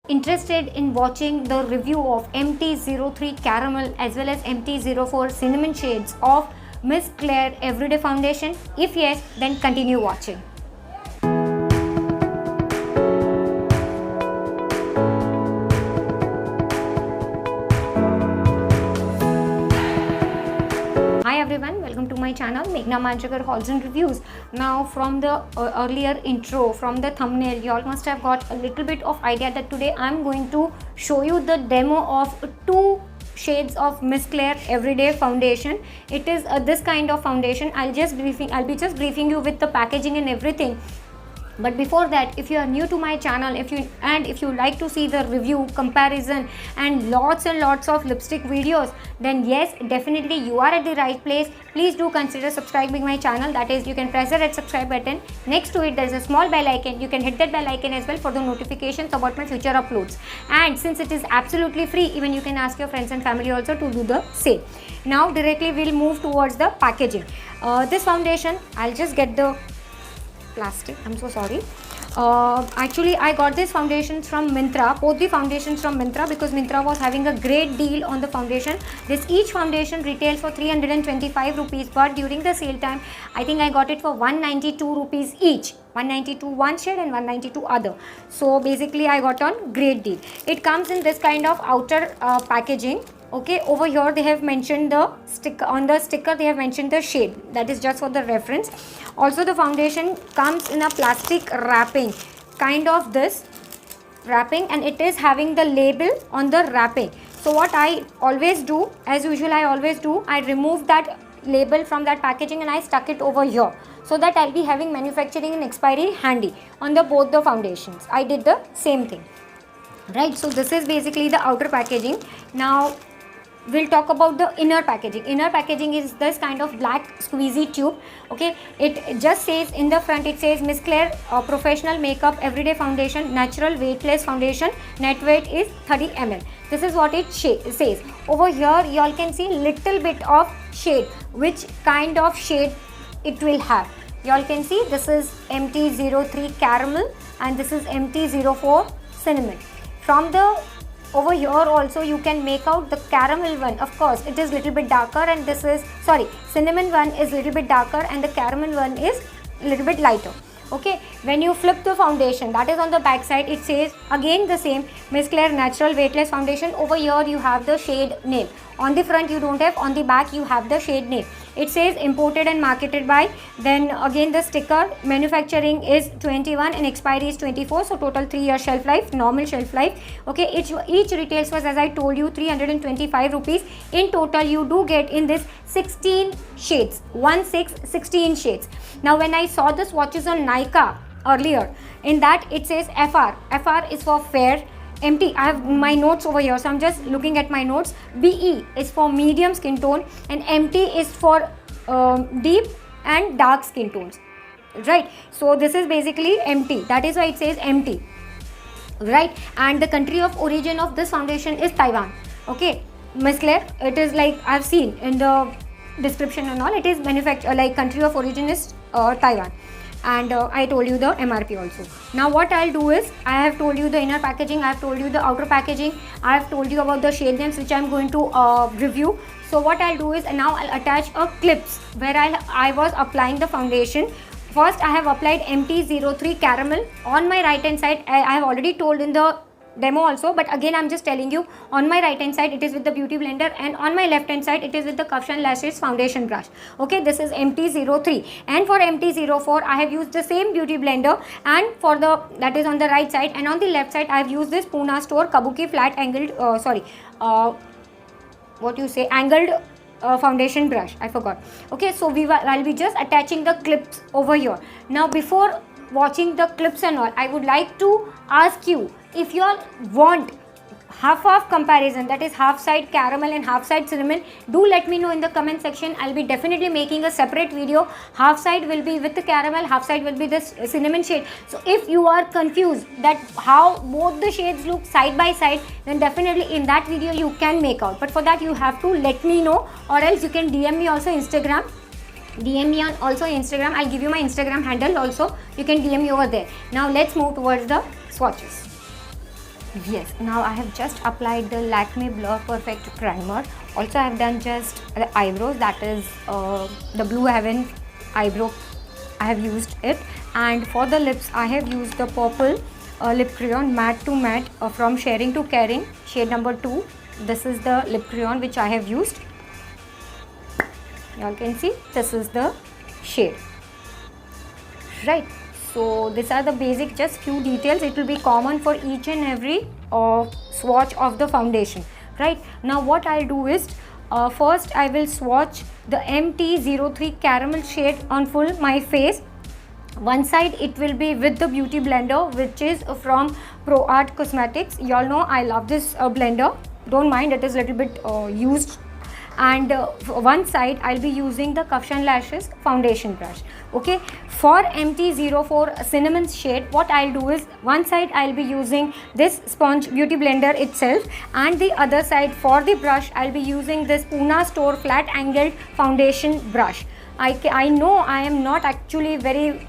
interested in watching the review of MT03 Caramel as well as MT04 Cinnamon shades of Miss Claire Everyday Foundation? If yes, then continue watching. Hi everyone, welcome to my channel Meghna Manjrekar Hauls and Reviews. Now from the earlier intro, from the thumbnail, you all must have got a little bit of idea that today I'm going to show you the demo of two shades of Miss Claire Everyday Foundation. It is this kind of foundation. I'll be just briefing you with the packaging and everything. But before that, if you are new to my channel, if you like to see the review, comparison and lots of lipstick videos, then yes, definitely you are at the right place. Please do consider subscribing my channel. That is, you can press the red subscribe button. Next to it, there is a small bell icon. You can hit that bell icon as well for the notifications about my future uploads. And since it is absolutely free, even you can ask your friends and family also to do the same. Now directly we'll move towards the packaging. This foundation, I'll just get the plastic, I'm so sorry. Actually I got this foundations from Myntra, both the foundations from Myntra, because Myntra was having a great deal on the foundation. Each foundation retails for 325 rupees, but during the sale time I think I got it for 192 rupees each. 192 one shade and 192 other. So basically I got on great deal. It comes in this kind of outer packaging. Okay, over here they have mentioned the sticker, on the sticker they have mentioned the shade, that is just for the reference. Also the foundation comes in a plastic wrapping, kind of this wrapping, and it is having the label on the wrapping. So what I always do, as usual I always do, I remove that label from that packaging and I stuck it over here, so that I'll be having manufacturing and expiry handy on the both the foundations. I did the same thing, right? So this is basically the outer packaging. Now we'll talk about the inner packaging. Inner packaging is this kind of black squeezy tube. Okay, it just says in the front, it says Miss Claire Professional Makeup Everyday Foundation, Natural Weightless Foundation, net weight is 30 ml. This is what it says. Over here you all can see little bit of shade, which kind of shade it will have. You all can see this is MT03 Caramel and this is MT04 Cinnamon. From the over here also you can make out the caramel one. Of course it is little bit darker, and this is cinnamon one is little bit darker and the caramel one is little bit lighter. Okay, when you flip the foundation, that is on the back side, it says again the same Miss Claire Natural Weightless Foundation. Over here you have the shade name. On the front you don't have, on the back you have the shade name. It says imported and marketed by, then again the sticker, manufacturing is 21 and expiry is 24, so total 3 year shelf life, normal shelf life. Okay, each retails was, as I told you, 325 rupees. In total you do get in this 16 shades, 16 shades. Now when I saw the swatches on Nykaa earlier, in that it says FR is for fair, MT, I have my notes over here, so I'm just looking at my notes. BE is for medium skin tone and MT is for deep and dark skin tones, right? So this is basically MT, that is why it says MT, right? And the country of origin of this foundation is Taiwan. Okay, Miss Claire, it is like I've seen in the description and all, it is manufactured, like country of origin is Taiwan. And I told you the MRP also. Now what I'll do is, I have told you the inner packaging, I have told you the outer packaging, I have told you about the shade names which I'm going to review. So what I'll do is, now I'll attach a clips where I was applying the foundation. First I have applied MT03 Caramel on my right hand side. I have already told in the demo also, but again I'm just telling you, on my right hand side it is with the beauty blender and on my left hand side it is with the Kavch and Lashes foundation brush. Okay, this is MT03, and for MT04 I have used the same beauty blender, and for the, that is on the right side, and on the left side I have used this Pune Store Kabuki flat angled angled foundation brush, I forgot. Okay, so I'll be just attaching the clips over here. Now before watching the clips and all, I would like to ask you, if you all want half comparison, that is half side caramel and half side cinnamon, do let me know in the comment section. I'll be definitely making a separate video. Half side will be with the caramel, half side will be this cinnamon shade. So if you are confused that how both the shades look side by side, then definitely in that video you can make out. But for that you have to let me know, or else you can DM me also Instagram. DM me on also Instagram. I'll give you my Instagram handle also. You can DM me over there. Now let's move towards the swatches. Yes, now I have just applied the Lakme Blur Perfect Primer. Also I have done just the eyebrows, that is the Blue Heaven eyebrow, I have used it. And for the lips I have used the purple lip crayon matte to matte from Sharing to Caring, shade number 2. This is the lip crayon which I have used. Y'all can see this is the shade, right? So these are the basic, just few details. It will be common for each and every swatch of the foundation. Right now what I'll do is first I will swatch the MT03 caramel shade on full my face. One side it will be with the beauty blender, which is from Pro Art Cosmetics. Y'all know I love this blender, don't mind it is little bit used. And one side I'll be using the Kafshan Lashes foundation brush. Okay, for MT04 cinnamon shade, what I'll do is one side I'll be using this sponge beauty blender itself, and the other side for the brush I'll be using this Pune Store flat angled foundation brush. I know I am not actually very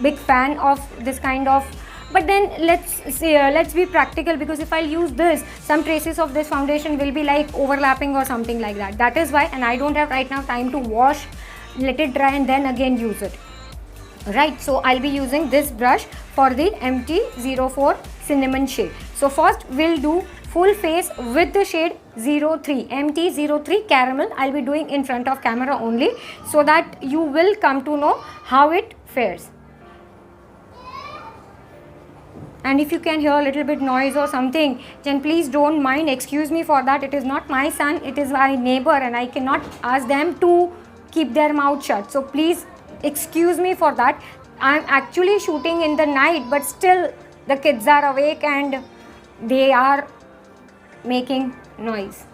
big fan of this kind of, but then let's be practical, because if I'll use this, some traces of this foundation will be like overlapping or something like that. That is why, and I don't have right now time to wash, let it dry and then again use it, right? So I'll be using this brush for the MT04 cinnamon shade. So first we'll do full face with the shade 03, MT03 caramel. I'll be doing in front of camera only, so that you will come to know how it fares. And if you can hear a little bit noise or something, then please don't mind, excuse me for that. It is not my son, it is my neighbor, and I cannot ask them to keep their mouth shut. So please excuse me for that. I am actually shooting in the night, but still the kids are awake and they are making noise,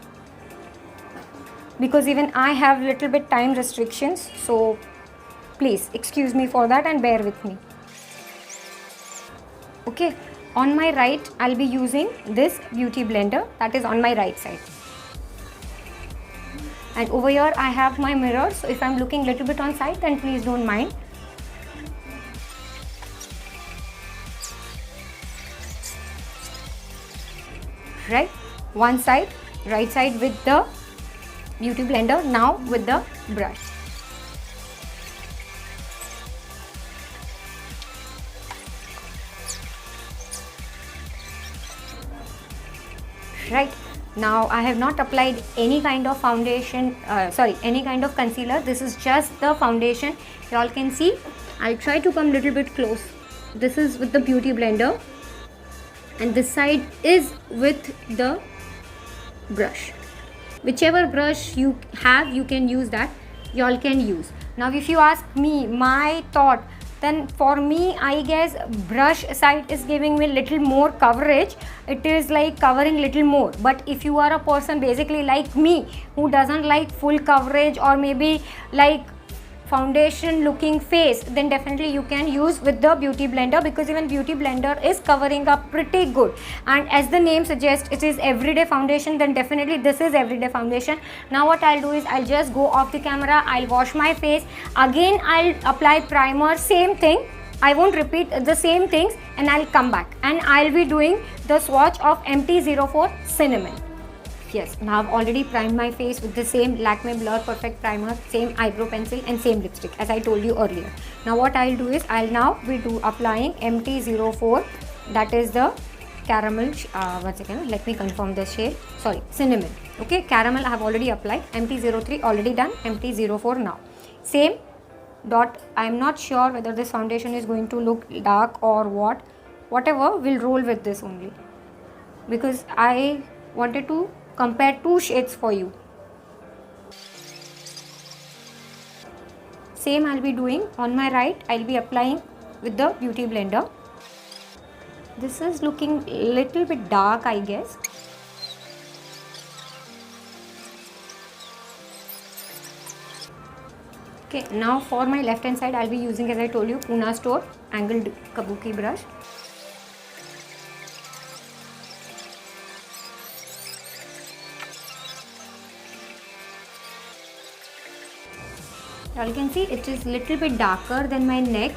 because even I have little bit time restrictions. So please excuse me for that and bear with me. Okay, on my right I'll be using this beauty blender, that is on my right side, and over here I have my mirror, so if I'm looking little bit on side, then please don't mind. Right, one side, right side with the beauty blender, now with the brush. Right, now I have not applied any kind of foundation, any kind of concealer. This is just the foundation. You all can see. I'll try to come little bit close. This is with the beauty blender, and this side is with the brush. Whichever brush you have, you can use that. You all can use. Now if you ask me my thought, then for me I guess brush side is giving me little more coverage. It is like covering little more. But if you are a person basically like me who doesn't like full coverage, or maybe like foundation looking face, then definitely you can use with the beauty blender, because even beauty blender is covering up pretty good. And as the name suggests, it is everyday foundation, then definitely this is everyday foundation. Now what I'll do is I'll just go off the camera, I'll wash my face, again I'll apply primer, same thing, I won't repeat the same things, and I'll come back and I'll be doing the swatch of MT04 cinnamon. Yes, now I've already primed my face with the same Lakme Blur Perfect Primer, same eyebrow pencil and same lipstick as I told you earlier. Now what I'll do is I'll now be applying MT04, that is the caramel, once again let me confirm the shade, sorry, cinnamon. Okay, caramel I have already applied, MT03 already done, MT04 now. Same dot, I am not sure whether this foundation is going to look dark or what, whatever, we'll roll with this only, because I wanted to compare two shades for you. Same I'll be doing on my right, I'll be applying with the beauty blender. This is looking little bit dark, I guess. Okay, now for my left hand side I'll be using, as I told you, Pune Store angled kabuki brush. You can see it is little bit darker than my neck,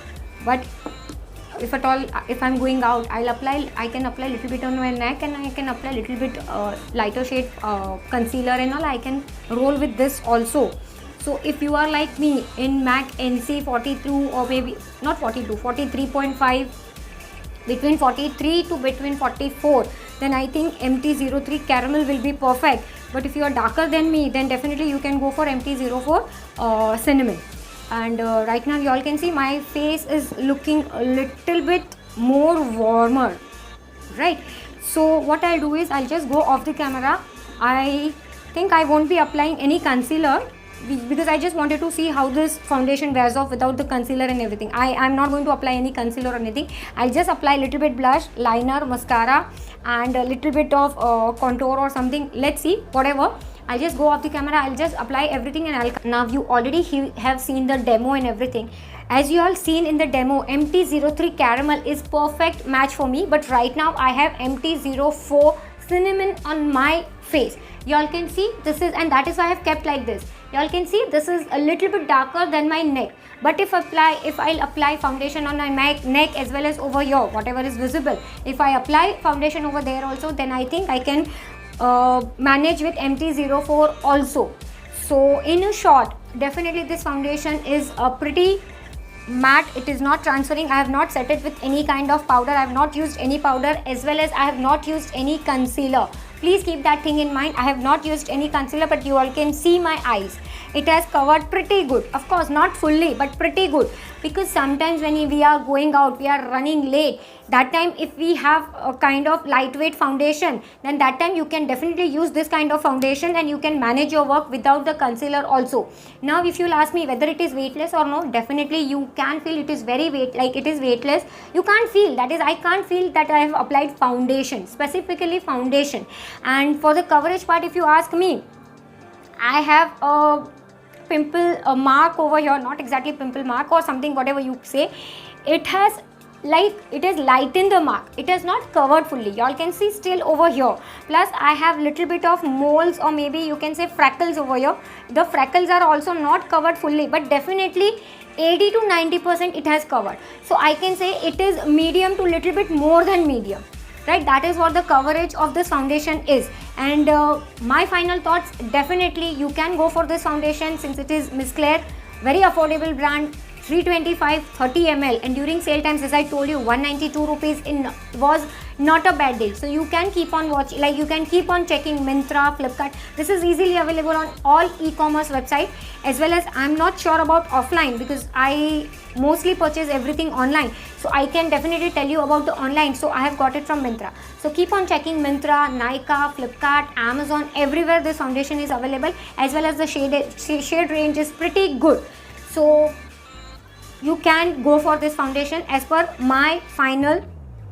but if at all, if I'm going out, I can apply little bit on my neck, and I can apply little bit lighter shade concealer and all. I can roll with this also. So if you are like me in MAC NC 42, or maybe not 42, 43.5, between 43 to between 44, then I think MT03 caramel will be perfect. But if you are darker than me, then definitely you can go for MT04 cinnamon. And right now you all can see my face is looking a little bit more warmer, right? So what I'll do is I'll just go off the camera. I think I won't be applying any concealer, because I just wanted to see how this foundation wears off without the concealer and everything. I'm not going to apply any concealer or anything. I'll just apply a little bit blush, liner, mascara, and a little bit of contour or something. Let's see, whatever. I'll just go off the camera, I'll just apply everything, and now you already have seen the demo and everything. As you all seen in the demo, MT03 caramel is perfect match for me, but right now I have MT04 cinnamon on my face. You all can see this is, and that is why I have kept like this. You all can see this is a little bit darker than my neck. But if I'll apply foundation on my neck as well as over here, whatever is visible, if I apply foundation over there also, then I think I can manage with MT04 also. So in a short, definitely this foundation is a pretty matte. It is not transferring. I have not set it with any kind of powder. I have not used any powder, as well as I have not used any concealer. Please keep that thing in mind. I have not used any concealer, but you all can see my eyes. It has covered pretty good. Of course, not fully, but pretty good. Because sometimes when we are going out, we are running late. That time, if we have a kind of lightweight foundation, then that time you can definitely use this kind of foundation, and you can manage your work without the concealer also. Now, if you'll ask me whether it is weightless or no, definitely you can feel it is it is weightless. You can't feel, that is, I can't feel that I have applied foundation, specifically foundation. And for the coverage part, if you ask me, I have a pimple mark over here, not exactly pimple mark or something, whatever you say. It has lightened the mark. It has not covered fully. Y'all can see still over here. Plus I have little bit of moles, or maybe you can say freckles over here. The freckles are also not covered fully, but definitely 80 to 90% it has covered. So I can say it is medium to little bit more than medium. Right, that is what the coverage of this foundation is. And my final thoughts, definitely you can go for this foundation, since it is Miss Claire, very affordable brand, 325 30 ml, and during sale times, as I told you, 192 rupees was not a bad deal. So you can keep on watching, like you can keep on checking Myntra, Flipkart. This is easily available on all e-commerce website, as well as I'm not sure about offline, because I mostly purchase everything online. So I can definitely tell you about the online. So I have got it from Myntra. So keep on checking Myntra, Nykaa, Flipkart, Amazon, everywhere this foundation is available, as well as the shade range is pretty good. So you can go for this foundation as per my final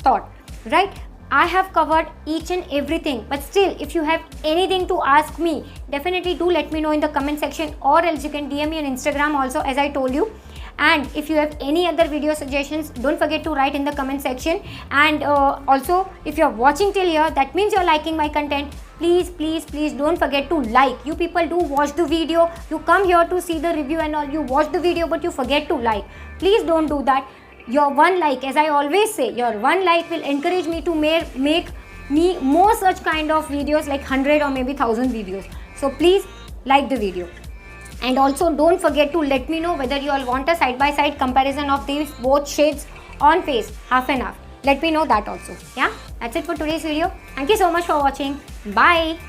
thought, right? I have covered each and everything, but still, if you have anything to ask me, definitely do let me know in the comment section, or else you can DM me on Instagram also, as I told you. And if you have any other video suggestions, don't forget to write in the comment section. And also, if you're watching till here, that means you're liking my content. Please, please, please don't forget to like. You people do watch the video, you come here to see the review and all, you watch the video, but you forget to like. Please don't do that. Your one like, as I always say, your one like will encourage me to make me more such kind of videos, like 100 or maybe 1000 videos. So please like the video. And also don't forget to let me know whether you all want a side-by-side comparison of these both shades on face, half and half. Let me know that also. Yeah, that's it for today's video. Thank you so much for watching. Bye.